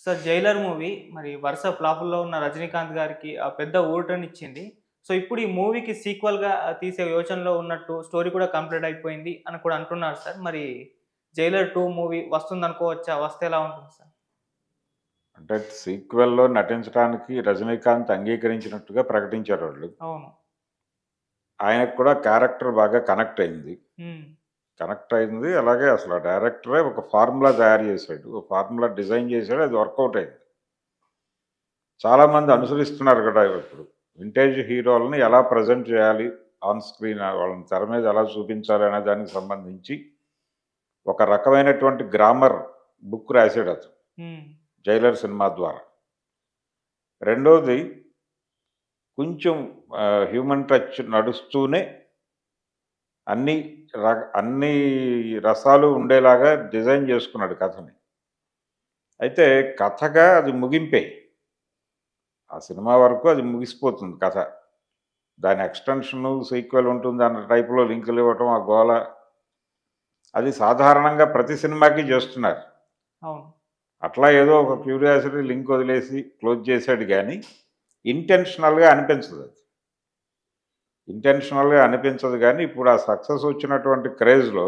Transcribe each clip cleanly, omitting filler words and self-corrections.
Sir 'Jailer' movie మరి వరుస ఫ్లాపుల్లో ఉన్న రజనీకాంత్ గారికి పెద్ద ఊరటనిచ్చింది. సో, ఇప్పుడు ఈ మూవీకి సీక్వెల్‌గా తీసే యోచనలో ఉన్నట్టు స్టోరీ కూడా కంప్లీట్ అయిపోయింది అని కూడా అంటున్నారు సార్. మరి 'జైలర్ 2' మూవీ వస్తుందనుకోవచ్చా? వస్తే ఎలా ఉంటుంది సార్? అంటే సీక్వెల్‌లో నటించడానికి రజనీకాంత్ అంగీకరించినట్టుగా ప్రకటించారాళ్ళు. అవును. ఆయనకు కూడా క్యారెక్టర్ బాగా కనెక్ట్ అయింది. హ్మ్. కనెక్ట్ అయింది. అలాగే అసలు ఆ డైరెక్టరే ఒక ఫార్ములా తయారు చేసాడు. ఒక ఫార్ములా డిజైన్ చేసాడు. అది వర్కౌట్ అయింది. చాలామంది అనుసరిస్తున్నారు గూడా ఇప్పుడు. వింటేజ్ హీరోలని ఎలా ప్రెజెంట్ చేయాలి ఆన్ స్క్రీన్ వాళ్ళని తెర మీద ఎలా చూపించాలి అనే దానికి సంబంధించి ఒక రకమైనటువంటి గ్రామర్ బుక్ రాసాడతను హ్మ్. 'జైలర్' సినిమా ద్వారా. రెండోది కొంచెం హ్యూమన్ టచ్ నడుస్తూనే అన్ని అన్ని రసాలు ఉండేలాగా డిజైన్ చేసుకున్నాడు కథని. అయితే కథగా అది ముగింపే. ఆ సినిమా వరకు అది ముగిసిపోతుంది కథ. దాని ఎక్స్‌టెన్షను, సీక్వెల్ ఉంటుంది అన్న టైప్‌లో లింకులు ఇవ్వటం, ఆ గోల అది సాధారణంగా ప్రతి సినిమాకి చేస్తున్నారు. అవును. అట్లా ఏదో ఒక క్యూరియాసిటీ లింక్ వదిలేసి క్లోజ్ చేసాడు గానీ, ఇంటెన్షనల్‌గా అనిపించదది. ఇంటెన్షనల్‌గా అనిపించదు గానీ, ఇప్పుడు ఆ సక్సెస్ వచ్చినటువంటి క్రేజ్‌లో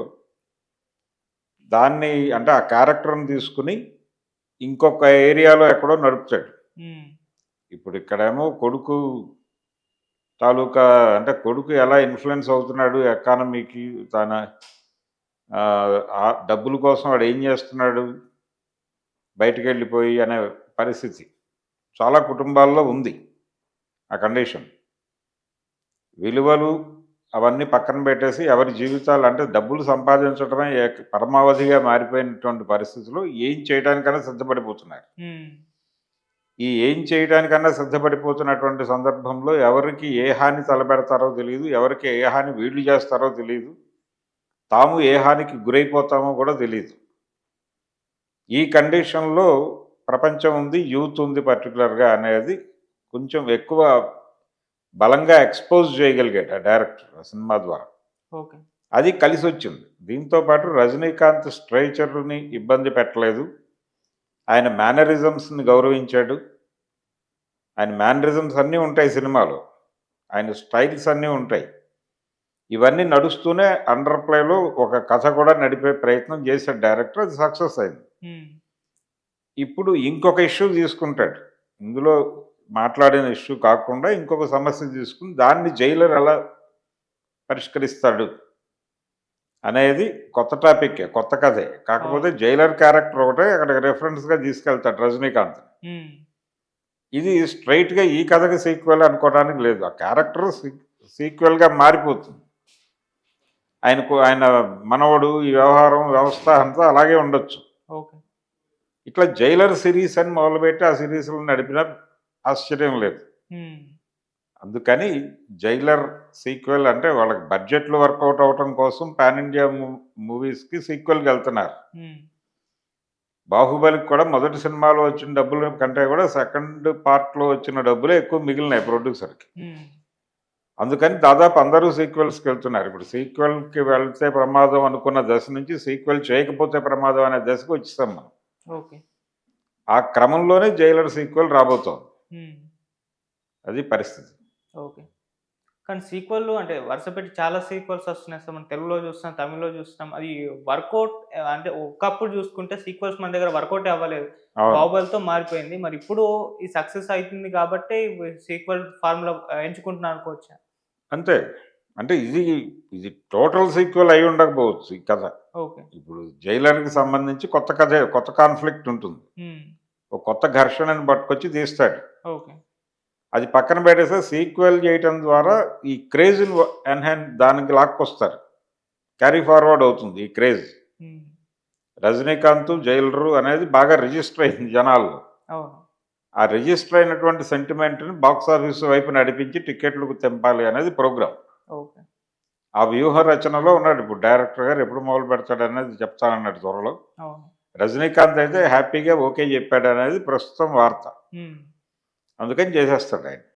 దాన్ని అంటే ఆ క్యారెక్టర్‌ని తీసుకొని ఇంకొక ఏరియాలో ఎక్కడో నడుపుతాడు. హ్మ్. ఇప్పుడు ఇక్కడేమో కొడుకు తాలూకా అంటే కొడుకు ఎలా ఇన్‌ఫ్లూయెన్స్ అవుతున్నాడు ఎకానమీకి తన ఆ డబ్బుల కోసం వాడేం చేస్తున్నాడు బయటికెళ్ళిపోయి అనే పరిస్థితి. చాలా కుటుంబాల్లో ఉంది ఆ కండిషన్. విలువలు అవన్నీ పక్కన పెట్టేసి ఎవరి జీవితాలు అంటే డబ్బులు సంపాదించడమే పరమావధిగా మారిపోయినటువంటి పరిస్థితిలో ఏం చేయడానికైనా సిద్ధపడిపోతున్నారు. హ్మ్. ఈ ఏం చేయడానికన్నా సిద్ధపడిపోతున్నటువంటి సందర్భంలో ఎవరికి ఏ హాని తలపెడతారో తెలీదు. ఎవరికి ఏ హాని వీళ్ళు చేస్తారో తెలీదు. తాము ఏ హానికి గురైపోతామో కూడా తెలీదు. ఈ కండిషన్‌లో ప్రపంచం ఉంది, యూత్ ఉంది పర్టిక్యులర్‌గా అనేది కొంచెం ఎక్కువ బలంగా ఎక్స్‌పోజ్ చేయగలిగాడు ఆ డైరెక్టర్ ఆ సినిమా ద్వారా. ఓకే. అది కలిసొచ్చింది. దీంతో పాటు రజనీకాంత్ స్ట్రెచర్‌ని ఇబ్బంది పెట్టలేదు. ఆయన మేనరిజమ్స్‌ని గౌరవించాడు. ఆయన మేనరిజమ్స్ అన్నీ ఉంటాయి సినిమాలో. ఆయన స్టైల్స్ అన్నీ ఉంటాయి. ఇవన్నీ నడుస్తూనే అండర్ ప్లేలో ఒక కథ కూడా నడిపే ప్రయత్నం చేశాడు డైరెక్టర్. అది సక్సెస్ అయింది. హ్మ్. ఇప్పుడు ఇంకొక ఇష్యూ తీసుకుంటాడు. ఇందులో మాట్లాడిన ఇష్యూ కాకుండా ఇంకొక సమస్య తీసుకొని దాన్ని జైలర్ ఎలా పరిష్కరిస్తాడు అనేది కొత్త టాపిక్కే. కొత్త కథే. అవును. కాకపోతే జైలర్ క్యారెక్టర్ ఒకటే అక్కడికి రిఫరెన్స్‌గా తీసుకెళ్తాడు రజనీకాంత్. హ్మ్. ఇది స్ట్రెయిట్‌గా ఈ కథకి సీక్వెల్ అనుకోవడానికి లేదు. ఆ క్యారెక్టర్ సీక్వెల్‌గా మారిపోతుంది. ఆయన మనవడు, ఈ వ్యవహారం, వ్యవస్థ అంతా అలాగే ఉండొచ్చు. ఓకే. ఇట్లా 'జైలర్' సిరీస్ అని మొదలుపెట్టి ఆ సీరీస్‌లు నడిపినా ఆశ్చర్యం లేదు. హ్మ్. అందుకని 'జైలర్' సీక్వెల్ అంటే వాళ్ళకి బడ్జెట్‌లు వర్కౌట్ అవ్వటం కోసం పాన్ ఇండియా మూవీస్‌కి సీక్వెల్‌కెళ్తున్నారు. హ్మ్. 'బాహుబలికి' కూడా మొదటి సినిమాలో వచ్చిన డబ్బుల కంటే కూడా సెకండ్ పార్ట్‌లో వచ్చిన డబ్బులే ఎక్కువ మిగిలినాయి ప్రొడ్యూసర్‌కి. హ్మ్. అందుకని దాదాపు అందరూ సీక్వెల్స్‌కెళ్తున్నారు. ఇప్పుడు సీక్వెల్‌కి వెళ్తే ప్రమాదం అనుకున్న దశ నుంచి సీక్వెల్ చేయకపోతే ప్రమాదం అనే దశకు వచ్చేసాం మనం. ఓకే. ఆ క్రమంలోనే 'జైలర్' సీక్వెల్ రాబోతోంది. హ్మ్. అది పరిస్థితి. ఓకే. కానీ సీక్వెల్‌లు అంటే వరుస పెట్టి చాలా సీక్వెల్స్ వస్తున్నాయి సార్. మనం తెలుగులో చూస్తున్నాం, తమిళ్‌లో చూస్తున్నాం. అది వర్కౌట్ అంటే ఒకప్పుడు చూసుకుంటే సీక్వెల్స్ మన దగ్గర వర్కౌటే అవ్వలేదు. అవును. 'బాహుబలితో' మారిపోయింది. మరి ఇప్పుడు ఈ సక్సెస్ అయితుంది కాబట్టే సీక్వెల్ ఫార్ములా ఎంచుకుంటున్నారు అనుకోవచ్చా? అంతే. అంటే ఇది టోటల్ సీక్వెల్ అయి ఉండకపోవచ్చు ఈ కథ. ఓకే. ఇప్పుడు 'జైలర్‌కి' సంబంధించి కొత్త కథే, కొత్త కాన్‌ఫ్లిక్ట్ ఉంటుంది. హ్మ్. ఒక కొత్త ఘర్షణను పట్టుకొచ్చి తీస్తాడు. ఓకే. అది పక్కన పెట్టేస్తే సీక్వెల్ చేయటం ద్వారా ఈ క్రేజ్‌ని దానికి లాక్కొస్తారు. క్యారీ ఫార్వర్డ్ అవుతుంది ఈ క్రేజ్. హ్మ్. 'రజనీకాంత్', 'జైలరు' అనేది బాగా రిజిస్టర్ అయింది జనాల్లో. అవును. ఆ రిజిస్టర్ అయినటువంటి సెంటిమెంట్‌ని బాక్స్ ఆఫీస్ వైపు నడిపించి టికెట్‌లకు తెంపాలి అనేది ప్రోగ్రామ్. ఓకే. ఆ వ్యూహ రచనలో ఉన్నాడు. ఇప్పుడు డైరెక్టర్ గారు ఎప్పుడు మొదలుపెడతాడనేది చెప్తానన్నాడు త్వరలో. అవును. 'రజనీకాంత్' అయితే హ్యాపీగా ఓకే చెప్పాడనేది ప్రస్తుతం వార్త. హ్మ్. అందుకని చేసేస్తాడాయన.